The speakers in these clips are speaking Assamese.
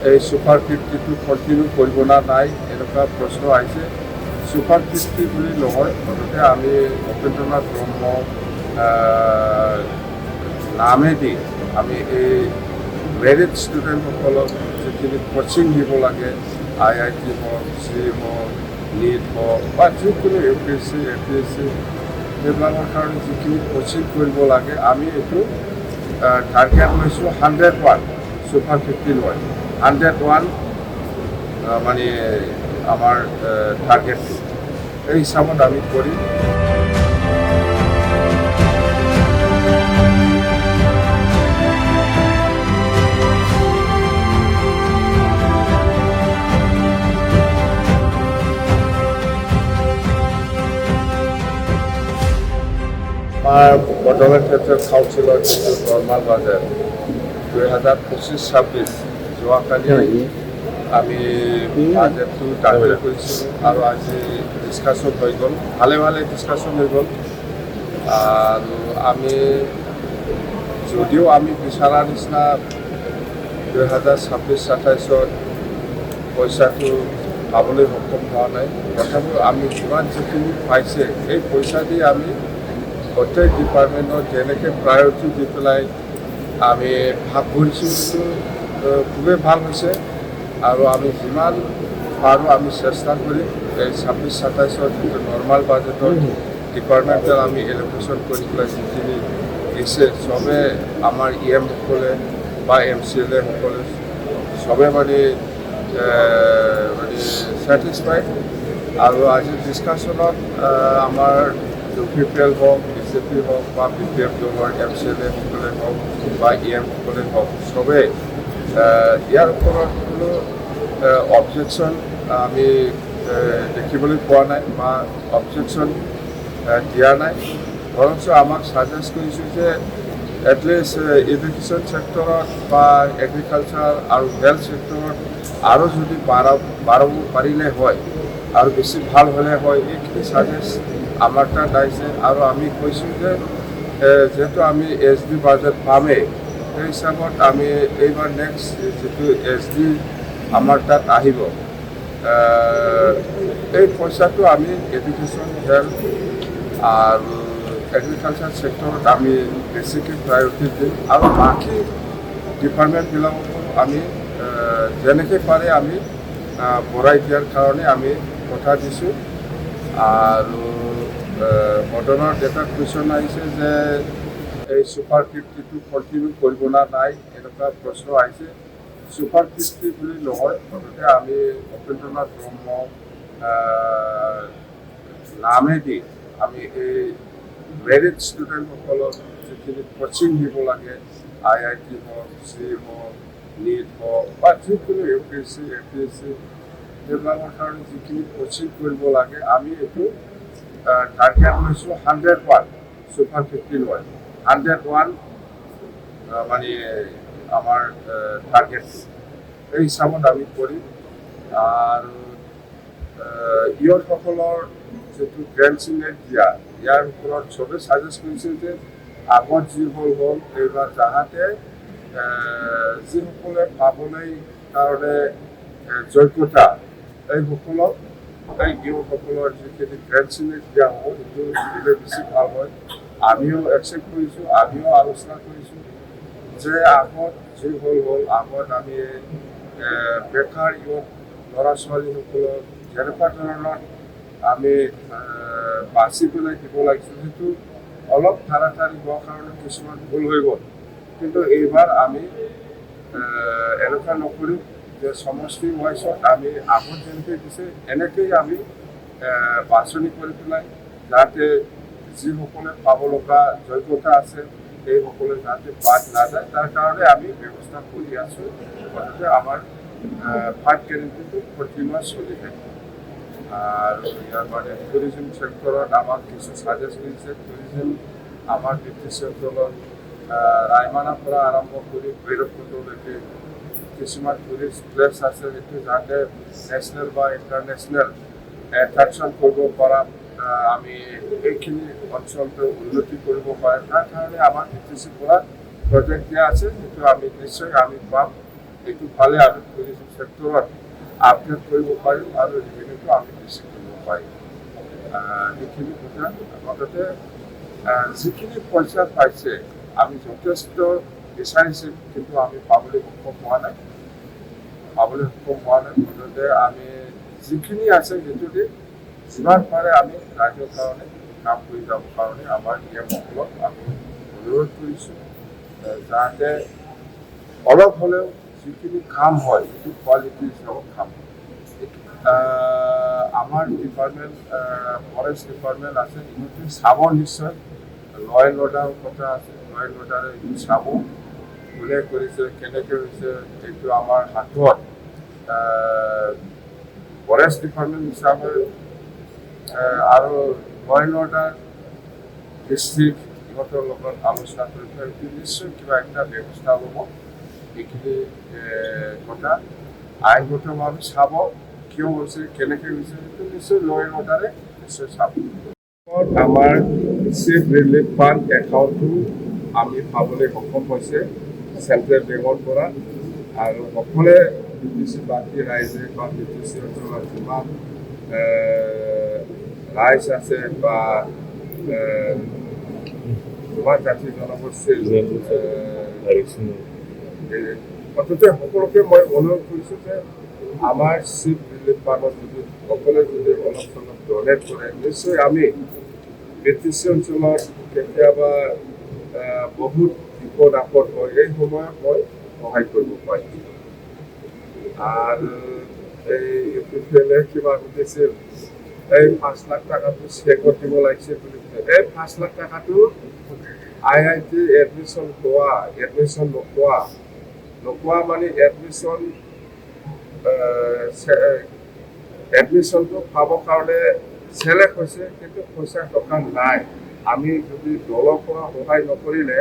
এই সুপাৰ 50টো কণ্টিনিউ কৰিব না নাই এনেকুৱা প্ৰশ্ন আহিছে। সুপাৰ 50 বুলি নহয়, মুঠতে আমি উপেন্দ্ৰনাথ ব্ৰহ্ম নামেদি আমি এই মেৰিট ষ্টুডেণ্টসকলক যিখিনি কোচিং দিব লাগে, IIT হওক, CA হওক, NEET হওক বা যিকোনো UPSC, APSC সেইবিলাকৰ কাৰণে যিখিনি কোচিং কৰিব লাগে, আমি এইটো টাৰ্গেট লৈছোঁ 101 সুপাৰ 50 নহয়, 101 মানে আমাৰ টাৰ্গেটটো এই হিচাপত আমি কৰিম। আমাৰ বৰ্তমান ক্ষেত্ৰত কাউন্সিলৰ যিটো নৰ্মাল বাজেট 2025-26 যোৱাকালি আমি বাজেটটো দাখিল কৰিছিলোঁ আৰু আজি ডিছকাশ্যন হৈ গ'ল, ভালে ডিছকাশ্যন হৈ গ'ল। আৰু আমি যদিও আমি বিচৰা নিচিনা 2026-27 পইচাটো পাবলৈ সক্ষম হোৱা নাই, তথাপিও আমি যিমান যিখিনি পাইছে সেই পইচা দি আমি প্ৰত্যেক ডিপাৰ্টমেণ্টত যেনেকৈ প্ৰায়ৰিটি দি পেলাই আমি ভাগ কৰিছোঁ, সেইটো খুবেই ভাল হৈছে। আৰু আমি যিমান পাৰোঁ আমি চেষ্টা কৰিম এই 26-27 যিটো নৰ্মাল বাজেটৰ ডিপাৰ্টমেণ্টেল আমি এলোকেশ্যন কৰি পেলাই যিখিনি দিছে, চবে আমাৰ EM সকলে বা MCLA সকলে চবে মানে ছেটিছফাইড। আৰু আজি ডিছকাশ্যনত আমাৰ UPPL হওক, BJP হওক বা BPF দলৰ MCLA সকলে হওক বা EM সকলে হওক, চবেই ইয়াৰ ওপৰত কোনো অবজেকশ্যন আমি দেখিবলৈ পোৱা নাই বা অবজেকশ্যন দিয়া নাই। বৰঞ্চ আমাক ছাজেষ্ট কৰিছোঁ যে এটলিষ্ট এডুকেশ্যন ছেক্টৰত বা এগ্ৰিকালচাৰ আৰু হেল্থ ছেক্টৰত আৰু যদি বাঢ়াব পাৰিলে হয় আৰু বেছি ভাল হ'লে হয়, এইখিনি ছাজেষ্ট আমাৰ তাত আহিছে। আৰু আমি কৈছোঁ যে যিহেতু আমি SD বাজেট পামেই, সেই হিচাপত আমি এইবাৰ নেক্সট যিটো SD আমাৰ তাত আহিব, এই পইচাটো আমি এডুকেশ্যন, হেল্থ আৰু এগ্ৰিকালচাৰ ছেক্টৰত আমি বেছিকৈ প্ৰায়ৰিটি দিম। আৰু বাকী ডিপাৰ্টমেণ্টবিলাককো আমি যেনেকৈ পাৰে আমি বঢ়াই দিয়াৰ কাৰণে আমি কথা দিছোঁ। আৰু বৰ্তমান এটা কুৱেশ্যন আহিছে যে এই সুপাৰ 50টো কণ্টিনিউ কৰিব না নাই এনেকুৱা প্ৰশ্ন আহিছে। সুপাৰ 50 বুলি নহয়, মুঠতে আমি উপেন্দ্ৰনাথ ব্ৰহ্ম নামেদি আমি এই মেৰিট ষ্টুডেণ্টসকলক যিখিনি কোচিং দিব লাগে, IIT হওক, CA হওক, NEET হওক বা যিকোনো UPSC, APSC সেইবিলাকৰ কাৰণে যিখিনি কোচিং কৰিব লাগে, আমি এইটো টাৰ্গেট লৈছোঁ 101 সুপাৰ 50 নহয়, 101 মানে আমাৰ টাৰ্গেটটো এই হিচাপত আমি কৰিম। আৰু ইয়থসকলৰ যিটো গ্ৰেণ্টছিনেট দিয়া, ইয়াৰ ওপৰত চবেই ছাজেষ্ট কৰিছে যে আগত যি হ'ল এইবাৰ যাহাতে যিসকলে পাবলৈ কাৰণে যোগ্যতা, এইসকলক এই ইয়থসকলৰ যিখিনি গ্ৰেণ্টছিনেট দিয়া হ'ব সেইটো দিলে বেছি ভাল হয়। আমিও একচেপ্ট কৰিছোঁ, আমিও আলোচনা কৰিছোঁ যে আগত যি হ'ল আগত আমি বেকাৰ ইয়থ ল'ৰা ছোৱালীসকলক যেনেকুৱা ধৰণৰ আমি বাছি পেলাই দিব লাগিছিল, সেইটো অলপ ধাৰাধাৰি হোৱাৰ কাৰণে কিছুমান ভুল হৈ গ'ল। কিন্তু এইবাৰ আমি এনেকুৱা নকৰিম যে সমষ্টি ৱাইজত আমি আগত যেনেকৈ দিছে এনেকৈয়ে আমি বাছনি কৰি পেলাই যাতে যিসকলে পাব লগা যোগ্যতা আছে সেইসকলে যাতে বাদ নাযায়, তাৰ কাৰণে আমি ব্যৱস্থা কৰি আছোঁ। গতিকে আমাৰ ফাৰ্ষ্ট গেৰেণ্টিটো কণ্টিনিউৱাছ চলি থাকে। আৰু ইয়াৰ মানে টুৰিজিম ছেক্টৰত আমাক কিছু ছাজেষ্ট কৰিছে। টুৰিজিম আমাৰ BTC অঞ্চলত ৰায়মানাৰ পৰা আৰম্ভ কৰি ভৈৰৱকুণ্ডলৈকে কিছুমান টুৰিষ্ট প্লেচ আছে, যিটো যাতে নেশ্যনেল বা ইণ্টাৰনেশ্যনেল এট্ৰেকশ্যন কৰিব পৰা আমি এইখিনি অঞ্চলটো উন্নতি কৰিব পাৰে, তাৰ কাৰণে আমাৰ BTC পৰা প্ৰজেক্ট দিয়া আছে, যিটো আমি নিশ্চয় আমি পাম। এইটো ফালে আমি টুৰিজিম চেক্টৰত আপডেট কৰিব পাৰিম আৰু ৰেভিনিউটো আমি বেছি কৰিব পাৰিম। সেইখিনি কথা লগতে যিখিনি পইচা পাইছে আমি যথেষ্ট বিচাৰিছোঁ, কিন্তু আমি পাবলৈ সক্ষম হোৱা নাই। মুঠতে আমি যিখিনি আছে সেইটোতে যিমান পাৰে আমি ৰাইজৰ কাৰণে কাম কৰি যাবৰ কাৰণে আমাৰ নিয়মসকলক আমি অনুৰোধ কৰিছোঁ, যাতে অলপ হ'লেও যিখিনি কাম হয় সেইটো কোৱালিটি হিচাপত কাম হয়। আমাৰ ডিপাৰ্টমেণ্ট ফৰেষ্ট ডিপাৰ্টমেণ্ট আছে, ইহঁতে চাব নিশ্চয়। ল এণ্ড অৰ্ডাৰৰ কথা আছে, ল এণ্ড অৰ্ডাৰে এইটো চাব কোনে কৰিছে, কেনেকৈ হৈছে। এইটো আমাৰ হাতত ফৰেষ্ট ডিপাৰ্টমেণ্ট হিচাপে আৰু ল এণ্ড অৰ্ডাৰ ডিষ্ট্ৰিক্ট ইহঁতৰ লগত আলোচনা কৰি এইটো নিশ্চয় কিবা এটা ব্যৱস্থা ল'ব। এইখিনি কথা আইনগতভাৱে চাব, কিয় হৈছে, কেনেকৈ হৈছে, সেইটো নিশ্চয় ল এণ্ড অৰ্ডাৰে নিশ্চয় চাব। আমাৰ চিফ ৰিলিফ ফাণ্ড একাউণ্টটো আমি পাবলৈ সক্ষম হৈছে চেণ্ট্ৰেল বেংকৰ পৰা, আৰু সকলোৱে BTC বাকী ৰাইজে বা BTC অঞ্চলত যিমান ৰাইজ আছে বা যিমান জাতি জনগোষ্ঠীৰ মুঠতে সকলোকে মই অনুৰোধ কৰিছোঁ যে আমাৰ চিফ ৰিলিফ ফাণ্ডত যদি সকলোৱে যদি অলপ চলপ ডনেট কৰে, নিশ্চয় আমি BTC অঞ্চলত কেতিয়াবা বহুত বিপদ আপদ হয়, এই সময়ত মই সহায় কৰিব পাৰিম। আৰু এইফালে কিবা সুধিছিল এই 5 লাখ টকাটো চেকত দিব লাগিছে বুলি। এই 5 লাখ টকাটো IIT এডমিশ্যন নোপোৱা মানে এডমিশ্যনটো পাবৰ কাৰণে চিলেক্ট হৈছে, কিন্তু পইচা টকা নাই। আমি যদি দলৰ পৰা সহায় নকৰিলে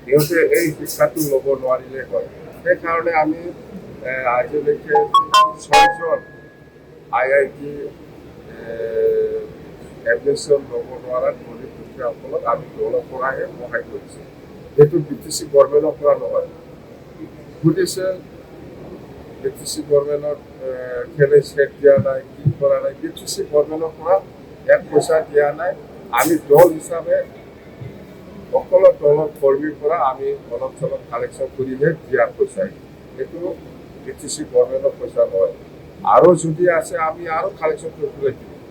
সিহঁতে এই শিক্ষাটো ল'ব নোৱাৰিলে হয়। সেইকাৰণে আমি আজিলৈকে 6জন IIT এডমিশ্যন ল'ব নোৱাৰা গৰীব দুখীয়াসকলক আমি দলৰ পৰাহে সহায় কৰিছোঁ। সেইটো BTC গভৰ্ণমেণ্টৰ পৰা নহয়। সুধিছে BTC গভৰ্ণমেণ্টত কেলে চেক দিয়া নাই, কি কৰা নাই। BTC গভৰ্ণমেণ্টৰ পৰা 1 পইচা দিয়া নাই। আমি দল হিচাপে সকলো দলৰ কৰ্মীৰ পৰা আমি অলপ চলপ কালেকশ্যন কৰিহে দিয়া পইচা। সেইটো BTC গভৰ্ণমেণ্টৰ পইচা নহয়। আৰু যদি আছে আমি আৰু কালেকশ্যন কৰিব লাগিব।